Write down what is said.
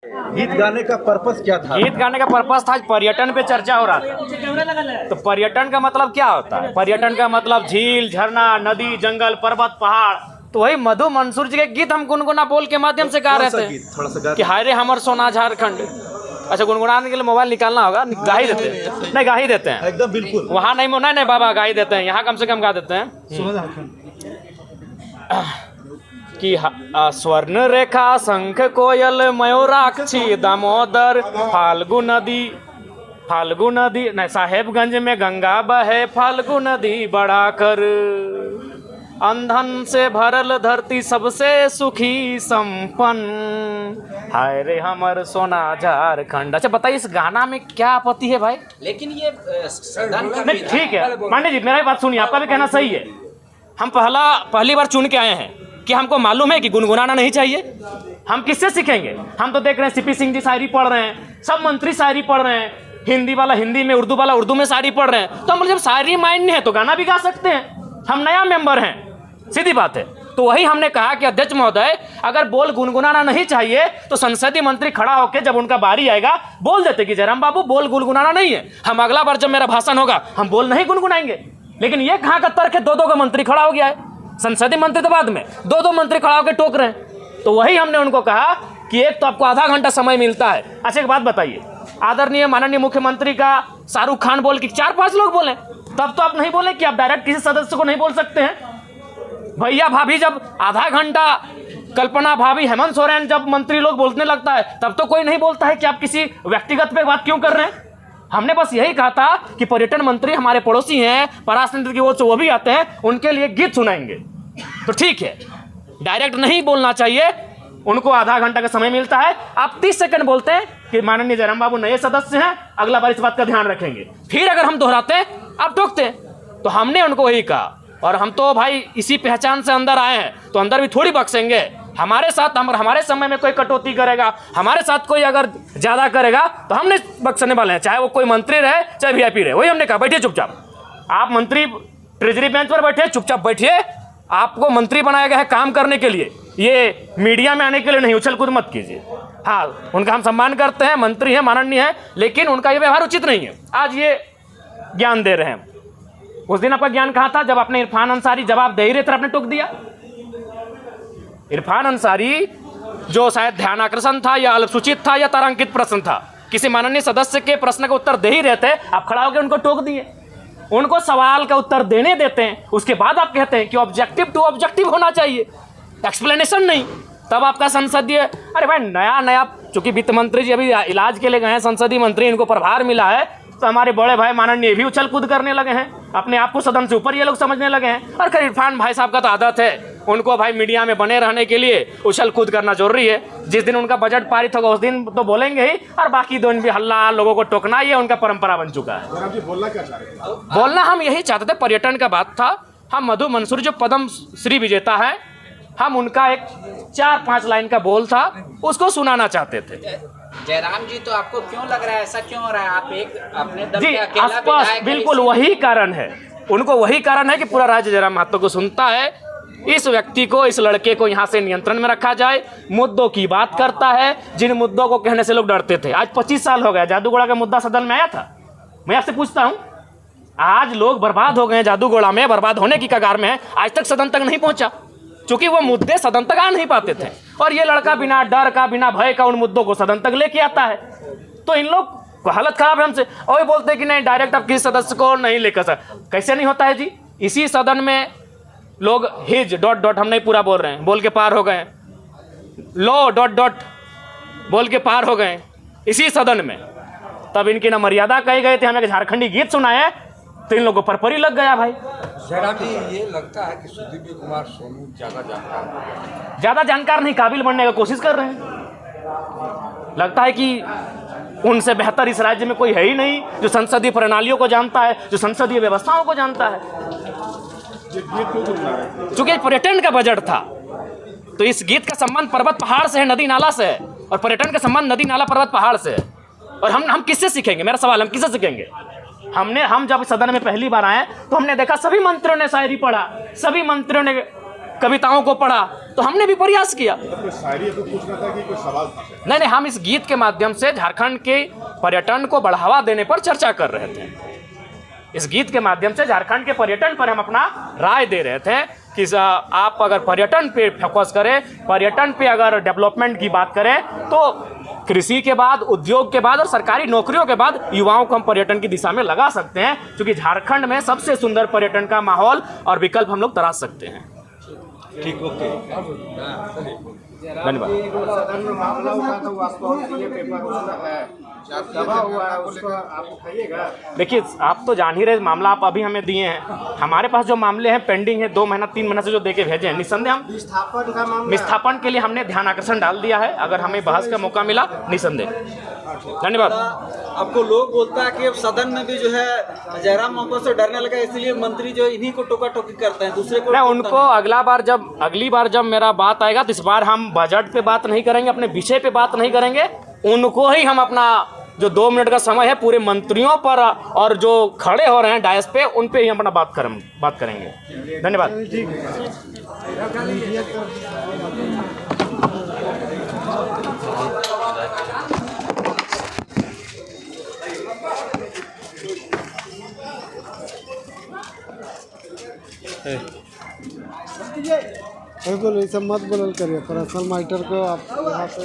गीत गाने का पर्पस क्या था? गीत गाने का पर्पस था, पर्यटन पे चर्चा हो रहा था। तो पर्यटन का मतलब क्या होता है? पर्यटन का मतलब झील, झरना, नदी, जंगल, पर्वत, पहाड़। तो वही मधु मंसूर जी के गीत हम गुनगुना बोल के माध्यम से गा रहे थे थोड़ा सा कि हाय रे हमर सोना झारखंड। अच्छा, गुनगुनाने के लिए मोबाइल निकालना होगा, गा ही देते हैं। नहीं, गा ही देते हैं एकदम बिल्कुल। वहाँ नहीं, नहीं बाबा, गा ही देते हैं। यहाँ कम से कम गा देते हैं कि स्वर्ण रेखा, शंख, कोयल, मयूराक्षी, दामोदर, फाल्गु नदी नहीं, साहेबगंज में गंगा बहे, फाल्गु नदी बढ़ाकर, अंधन से भरल धरती सबसे सुखी संपन्न, हाय रे हमर सोना झारखंड। अच्छा बताइए, इस गाना में क्या आपत्ति है भाई? लेकिन ये नहीं ठीक है पांडे जी, मेरा बात सुनिए, आपका भी कहना सही है। हम पहली बार चुन के आए हैं कि हमको मालूम है कि गुनगुनाना नहीं चाहिए। हम किससे सीखेंगे? हम तो देख रहे हैं सीपी सिंह जी शायरी पढ़ रहे हैं, सब मंत्री शायरी पढ़ रहे हैं, हिंदी वाला हिंदी में, उर्दू वाला उर्दू में शायरी पढ़ रहे हैं। तो हम जब शायरी माइंड है तो गाना भी गा सकते हैं। हम नया मेंबर हैं, सीधी बात है। तो वही हमने कहा कि अध्यक्ष महोदय, अगर बोल गुनगुनाना नहीं चाहिए तो संसदीय मंत्री खड़ा होकर जब उनका बारी आएगा बोल देते कि जयराम बाबू बोल गुनगुनाना नहीं है, हम अगला बार जब मेरा भाषण होगा हम बोल नहीं गुनगुनाएंगे। लेकिन ये कहाँ का तर्क है? दो का मंत्री खड़ा हो गया है, संसदीय मंत्री तो बाद में, दो मंत्री खड़ा होकर टोक रहे हैं। तो वही हमने उनको कहा कि एक तो आपको आधा घंटा समय मिलता है। अच्छा एक बात बताइए, आदरणीय माननीय मुख्यमंत्री का शाहरुख खान बोल के 4-5 लोग बोले, तब तो आप नहीं बोले कि आप डायरेक्ट किसी सदस्य को नहीं बोल सकते हैं। भैया भाभी जब आधा घंटा, कल्पना भाभी, हेमंत सोरेन जब मंत्री लोग बोलने लगता है तब तो कोई नहीं बोलता है कि आप किसी व्यक्तिगत पे बात क्यों कर रहे हैं। हमने बस यही कहा था कि पर्यटन मंत्री हमारे पड़ोसी हैं, पराशर की ओर से वो भी आते हैं, उनके लिए गीत सुनाएंगे तो ठीक है, डायरेक्ट नहीं बोलना चाहिए। उनको आधा घंटा का समय मिलता है, आप 30 सेकंड बोलते हैं कि माननीय जयराम बाबू नए सदस्य हैं, अगला बार इस बात का ध्यान रखेंगे। फिर अगर हम दोहराते हैं आप टोकते हैं। तो हमने उनको वही कहा, और हम तो भाई इसी पहचान से अंदर आए हैं, तो अंदर भी थोड़ी बख्शेंगे। हमारे साथ हमारे समय में कोई कटौती करेगा, हमारे साथ कोई अगर ज़्यादा करेगा तो हमने बख्शने वाले हैं, चाहे वो कोई मंत्री रहे चाहे वीआईपी रहे। वही हमने कहा, बैठिए चुपचाप। आप मंत्री ट्रेजरी बेंच पर बैठे, चुपचाप बैठिए। आपको मंत्री बनाया गया है काम करने के लिए, ये मीडिया में आने के लिए नहीं। उछल कूद मत कीजिए। हाँ, उनका हम सम्मान करते हैं, मंत्री हैं, माननीय है, लेकिन उनका ये व्यवहार उचित नहीं है। आज ये ज्ञान दे रहे हैं, उस दिन आपका ज्ञान कहाँ था? जब आपने इरफान अंसारी जवाब दे ही रहे थे, आपने टोक दिया। इरफान अंसारी जो शायद ध्यानाकर्षण था या अल्पसूचित था या तारांकित प्रश्न था, किसी माननीय सदस्य के प्रश्न का उत्तर दे ही रहे थे, आप खड़ा होकर उनको टोक दिए। उनको सवाल का उत्तर देने देते हैं, उसके बाद आप कहते हैं कि ऑब्जेक्टिव टू ऑब्जेक्टिव होना चाहिए, एक्सप्लेनेशन नहीं। तब आपका संसदीय, अरे भाई नया चूंकि वित्त मंत्री जी अभी इलाज के लिए गए हैं, संसदीय मंत्री, इनको प्रभार मिला है, तो हमारे बड़े भाई माननीय भी उछल कूद करने लगे हैं, अपने आप को सदन से ऊपर ये लोग समझने लगे हैं। और खैर इरफान भाई साहब का तो आदत है, उनको भाई मीडिया में बने रहने के लिए उछल कूद करना जरूरी है। जिस दिन उनका बजट पारित होगा उस दिन तो बोलेंगे ही, और बाकी दिन भी हल्ला, लोगों को टोकना, ये उनका परंपरा बन चुका है। बोलना क्या चाह रहे थे? बोलना हम यही चाहते थे, पर्यटन का बात था। हम मधु मंसूर जो पद्म श्री विजेता है, हम उनका एक 4-5 लाइन का बोल था, उसको सुनाना चाहते थे। जयराम जी, तो आपको क्यों लग रहा है ऐसा क्यों हो रहा है? आप एक अपने दम जी पे अकेला आसपास विधायक हैं, बिल्कुल वही कारण है, उनको वही कारण है कि पूरा राज्य जयराम महतो को सुनता है। इस व्यक्ति को, इस लड़के को यहाँ से नियंत्रण में रखा जाए, मुद्दों की बात करता है, जिन मुद्दों को कहने से लोग डरते थे। आज 25 साल हो गया, जादूगोड़ा का मुद्दा सदन में आया था। मैं आपसे पूछता हूँ, आज लोग बर्बाद हो गए, जादूगोड़ा में बर्बाद होने की कगार में है, आज तक सदन तक नहीं पहुंचा, क्योंकि वो मुद्दे सदन तक आ नहीं पाते थे। और ये लड़का बिना डर का, बिना भय का उन मुद्दों को सदन तक लेके आता है। तो इन लोग को हालत खराब है हमसे, और ये बोलते हैं कि नहीं डायरेक्ट आप किसी सदस्य को नहीं लेकर सर। कैसे नहीं होता है जी? इसी सदन में लोग हिज ... हम नहीं पूरा बोल रहे हैं, बोल के पार हो गए, लो ... बोल के पार हो गए इसी सदन में। तब इनकी ना मर्यादा कही गए थे, हमें झारखंडी गीत सुनाए तो इन लोगों को परपरी लग गया भाई। जयराम जी, ये लगता है कि सुदीप कुमार सोनू ज़्यादा जानकार नहीं, काबिल बनने का कोशिश कर रहे हैं। लगता है कि उनसे बेहतर इस राज्य में कोई है ही नहीं जो संसदीय प्रणालियों को जानता है, जो संसदीय व्यवस्थाओं को जानता है। चूंकि पर्यटन का बजट था, तो इस गीत का संबंध पर्वत पहाड़ से है, नदी नाला से है, और पर्यटन का संबंध नदी नाला पर्वत पहाड़ से है। और हम किससे सीखेंगे? मेरा सवाल, हम किससे सीखेंगे? हम जब सदन में पहली बार आए तो हमने देखा सभी मंत्रियों ने शायरी पढ़ा, सभी मंत्रियों ने कविताओं को पढ़ा, तो हमने भी प्रयास किया। शायरी को पूछना था कि कोई सवाल था? नहीं, हम इस गीत के माध्यम से झारखंड के पर्यटन को बढ़ावा देने पर चर्चा कर रहे थे। इस गीत के माध्यम से झारखंड के पर्यटन पर हम अपना राय दे रहे थे कि आप अगर पर्यटन पे फोकस करें, पर्यटन पे अगर डेवलपमेंट की बात करें, तो कृषि के बाद, उद्योग के बाद और सरकारी नौकरियों के बाद युवाओं को हम पर्यटन की दिशा में लगा सकते हैं, क्योंकि झारखंड में सबसे सुंदर पर्यटन का माहौल और विकल्प हम लोग तराश सकते हैं। ठीक, ओके। धन्यवाद। देखिए, आप तो जान ही रहे मामला आप अभी हमें दिए हैं। हमारे पास जो मामले हैं पेंडिंग है 2 महीना 3 महीना से जो देके भेजे हैं, निस्संदेह हम विस्थापन के लिए हमने ध्यान आकर्षण डाल दिया है। अगर हमें बहस का मौका मिला, निस्संदेह। धन्यवाद। आपको लोग बोलता है कि अब सदन में भी जो है जयराम मौकों से डरने लगा, इसलिए मंत्री जो इन्हीं को टोका टोकी करते हैं, दूसरे को मैं उनको अगली बार जब मेरा बात आएगा तो इस बार हम बजट पे बात नहीं करेंगे, अपने विषय पे बात नहीं करेंगे, उनको ही हम अपना जो 2 मिनट का समय है पूरे मंत्रियों पर और जो खड़े हो रहे हैं डायस पे, उन पे ही हम अपना बात करेंगे। धन्यवाद। बिल्कुल, ये सब मत बोलल करिए, पर्सनल मैटर को आप यहाँ पे